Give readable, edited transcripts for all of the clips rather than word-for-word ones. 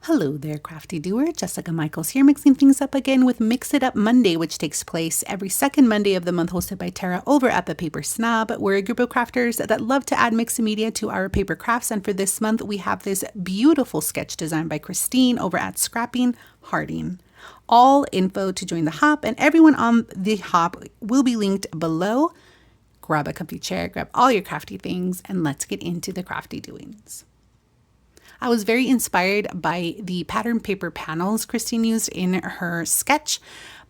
Hello there, crafty doer. Jessica Michaels here, mixing things up again with Mix It Up Monday, which takes place every second Monday of the month, hosted by Tara over at The Paper Snob. We're a group of crafters that love to add mixed media to our paper crafts, and for this month, we have this beautiful sketch designed by Christine over at Scrapping Harding. All info to join the hop and everyone on the hop will be linked below. Grab a comfy chair, grab all your crafty things, and let's get into the crafty doings. I was very inspired by the pattern paper panels Christine used in her sketch,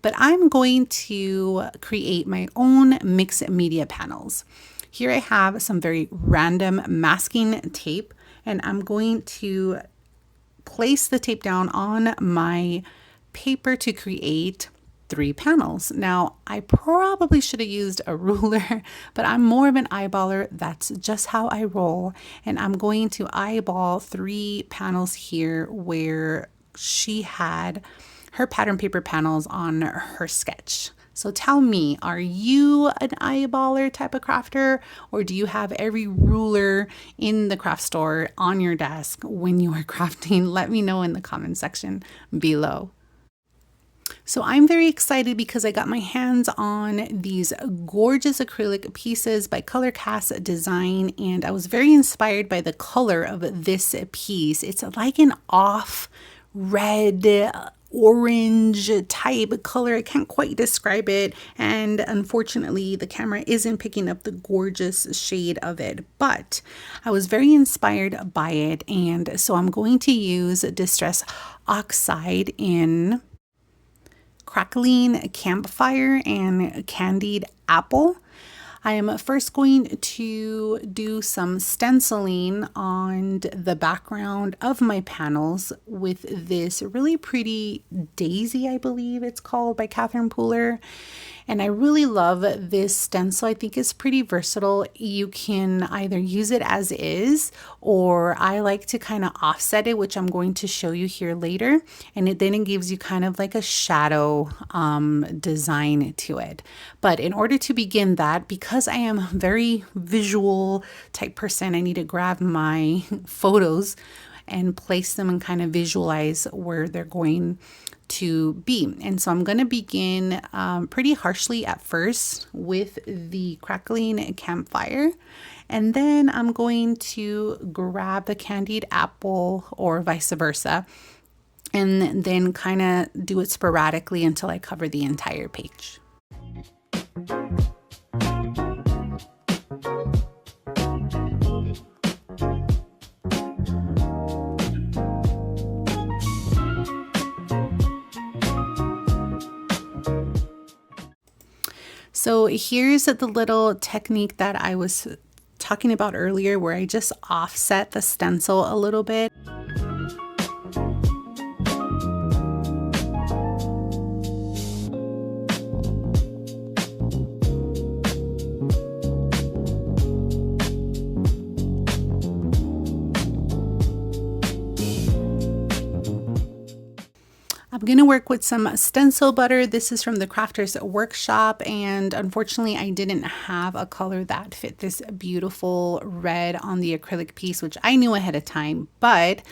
but I'm going to create my own mixed media panels. Here I have some very random masking tape, and I'm going to place the tape down on my paper to create 3 panels. Now, I probably should have used a ruler, but I'm more of an eyeballer. That's just how I roll. And I'm going to eyeball 3 panels here where she had her pattern paper panels on her sketch. So tell me, are you an eyeballer type of crafter, or do you have every ruler in the craft store on your desk when you are crafting? Let me know in the comment section below. So I'm very excited because I got my hands on these gorgeous acrylic pieces by Color Cast Design, and I was very inspired by the color of this piece. It's like an off red, orange type color. I can't quite describe it, and unfortunately the camera isn't picking up the gorgeous shade of it, but I was very inspired by it, and so I'm going to use Distress Oxide in Crackling Campfire and Candied Apple. I am first going to do some stenciling on the background of my panels with this really pretty daisy, I believe it's called, by Catherine Pooler. And I really love this stencil. I think it's pretty versatile. You can either use it as is, or I like to kind of offset it, which I'm going to show you here later. And then it gives you kind of like a shadow design to it. But in order to begin that, because I am a very visual type person, I need to grab my photos and place them and kind of visualize where they're going to be. And so I'm going to begin pretty harshly at first with the Crackling Campfire, and then I'm going to grab the Candied Apple, or vice versa, and then kind of do it sporadically until I cover the entire page. So here's the little technique that I was talking about earlier, where I just offset the stencil a little bit. I'm going to work with some stencil butter. This is from the Crafters Workshop, and unfortunately I didn't have a color that fit this beautiful red on the acrylic piece, which I knew ahead of time, but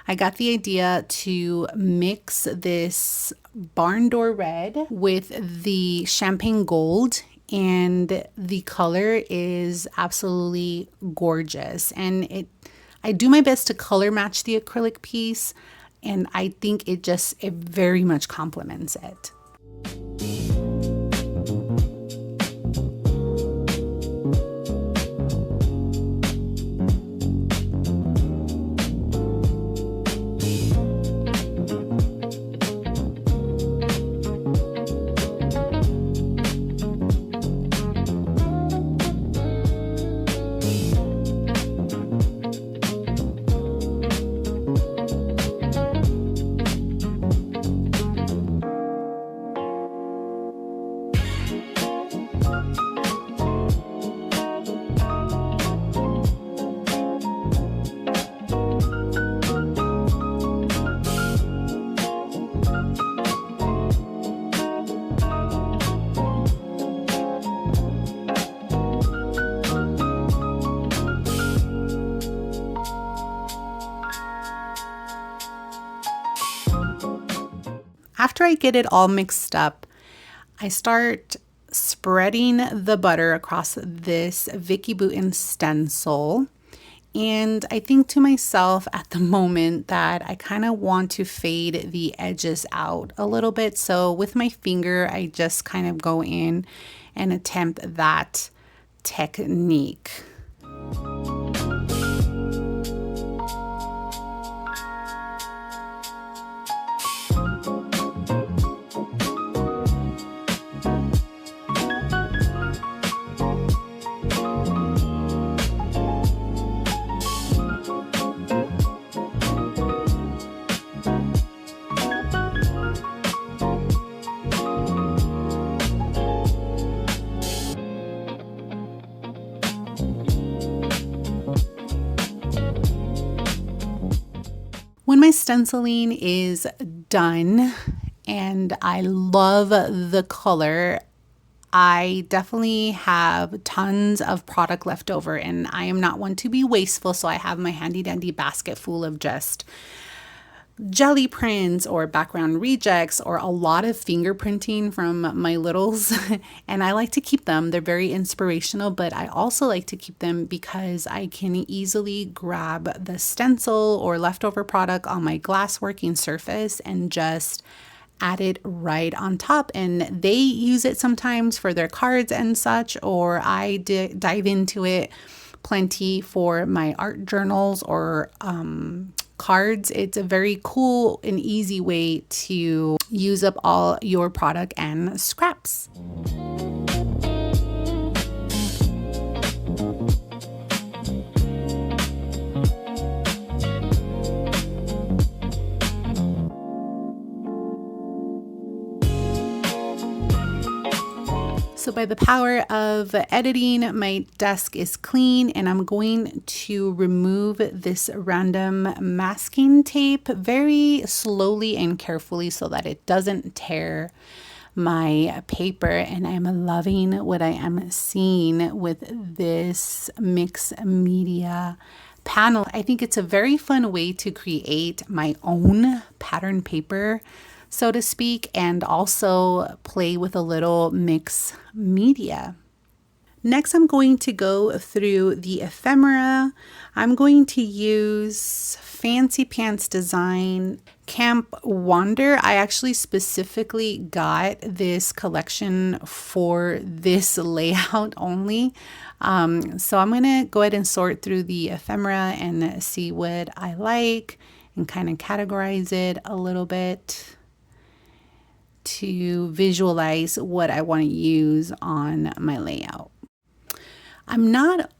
I got the idea to mix this barn door red with the champagne gold, and the color is absolutely gorgeous. And I do my best to color match the acrylic piece, and I think it very much complements it. after I get it all mixed up, I start spreading the butter across this Vicki Boutin stencil. And I think to myself at the moment that I kind of want to fade the edges out a little bit. So with my finger, I just kind of go in and attempt that technique. When my stenciling is done and I love the color, I definitely have tons of product left over, and I am not one to be wasteful, so I have my handy dandy basket full of just jelly prints or background rejects or a lot of fingerprinting from my littles. And I like to keep them. They're very inspirational, but I also like to keep them because I can easily grab the stencil or leftover product on my glass working surface and just add it right on top. And they use it sometimes for their cards and such, or I dive into it plenty for my art journals or cards. It's a very cool and easy way to use up all your product and scraps. So by the power of editing, my desk is clean, and I'm going to remove this random masking tape very slowly and carefully so that it doesn't tear my paper. And I'm loving what I am seeing with this mixed media panel. I think it's a very fun way to create my own pattern paper, so to speak, and also play with a little mixed media. Next, I'm going to go through the ephemera. I'm going to use Fancy Pants Design Camp Wander. I actually specifically got this collection for this layout only. So I'm going to go ahead and sort through the ephemera and see what I like and kind of categorize it a little bit to visualize what I want to use on my layout. I'm not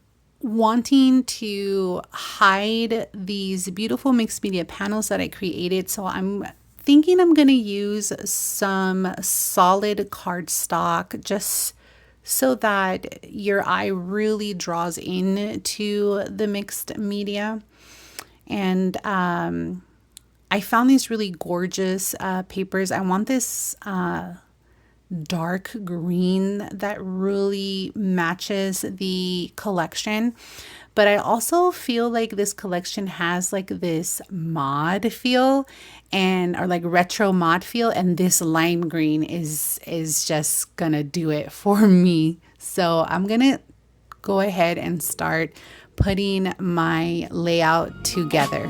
wanting to hide these beautiful mixed media panels that I created, so I'm thinking I'm going to use some solid cardstock just so that your eye really draws into the mixed media. And I found these really gorgeous papers. I want this dark green that really matches the collection. But I also feel like this collection has like this mod feel or like retro mod feel. And this lime green is just gonna do it for me. So I'm gonna go ahead and start putting my layout together.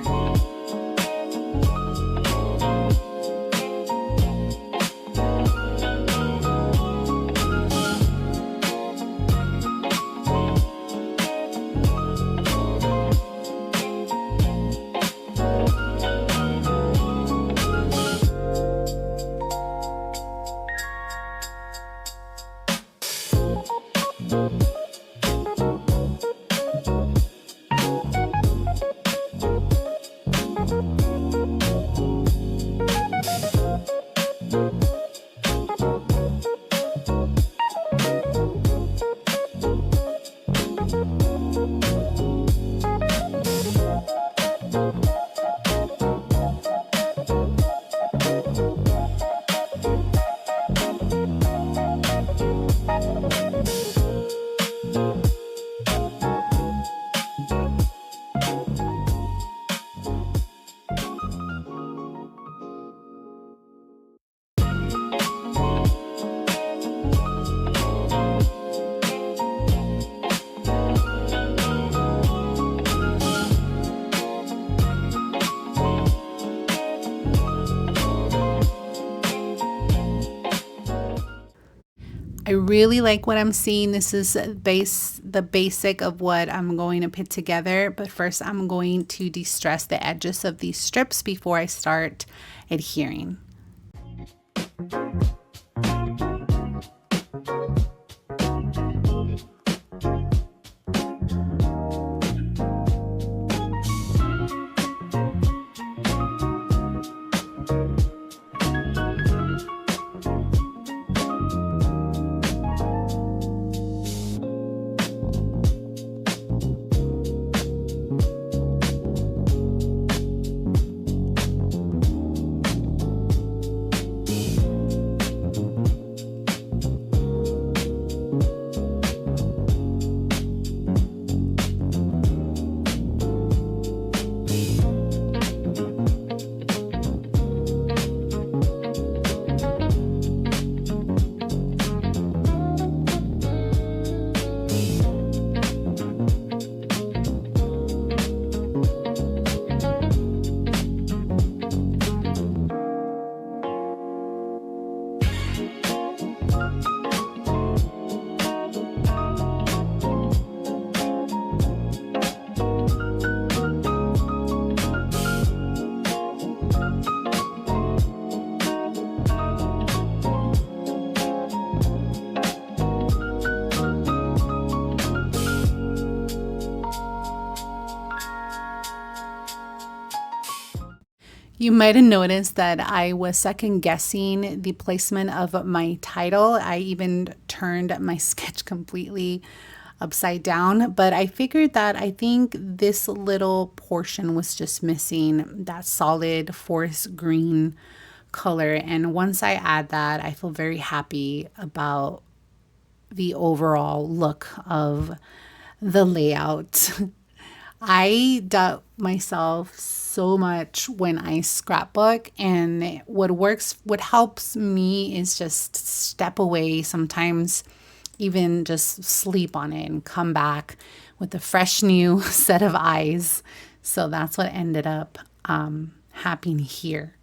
I really like what I'm seeing. This is the basic of what I'm going to put together. But first, I'm going to de-stress the edges of these strips before I start adhering. You might have noticed that I was second guessing the placement of my title. I even turned my sketch completely upside down, but I figured that I think this little portion was just missing that solid forest green color. And once I add that, I feel very happy about the overall look of the layout. I doubt myself so much when I scrapbook, and what helps me is just step away, sometimes even just sleep on it and come back with a fresh new set of eyes. So that's what ended up happening here.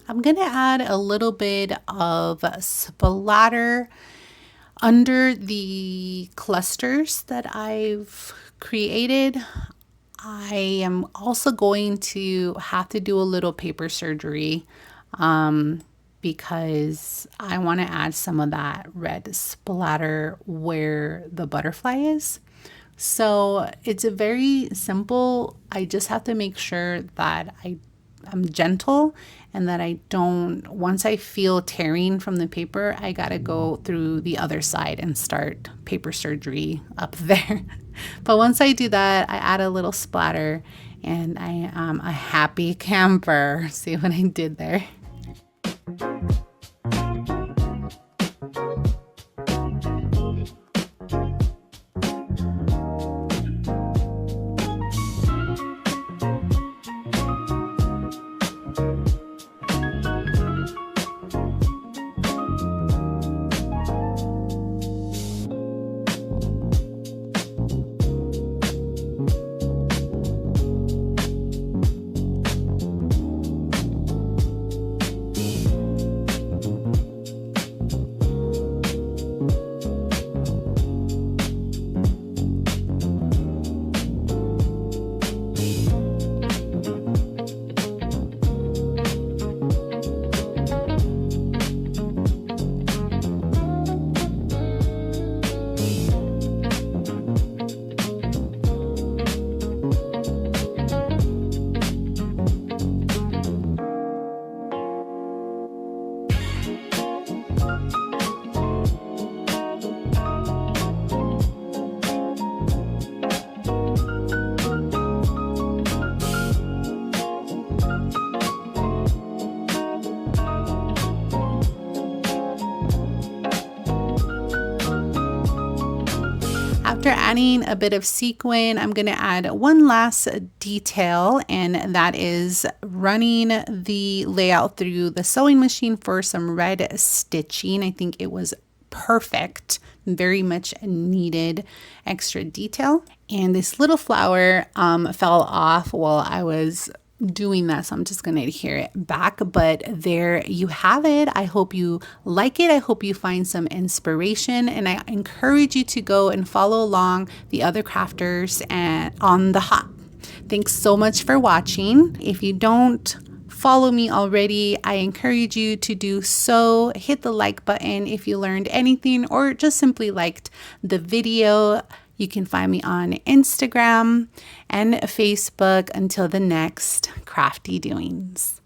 I'm going to add a little bit of splatter under the clusters that I've created. I am also going to have to do a little paper surgery because I want to add some of that red splatter where the butterfly is. So it's a very simple. I just have to make sure that I'm gentle and that I don't, once I feel tearing from the paper, I gotta go through the other side and start paper surgery up there. But once I do that, I add a little splatter and I am a happy camper. See what I did there? after adding a bit of sequin, I'm going to add one last detail, and that is running the layout through the sewing machine for some red stitching. I think it was perfect, very much needed extra detail. And this little flower fell off while I was doing that, so I'm just going to adhere it back, but there you have it. I hope you like it. I hope you find some inspiration, and I encourage you to go and follow along the other crafters and on the hop. Thanks so much for watching. If you don't follow me already, I encourage you to do so. Hit the like button if you learned anything or just simply liked the video. You can find me on Instagram and Facebook. Until the next crafty doings.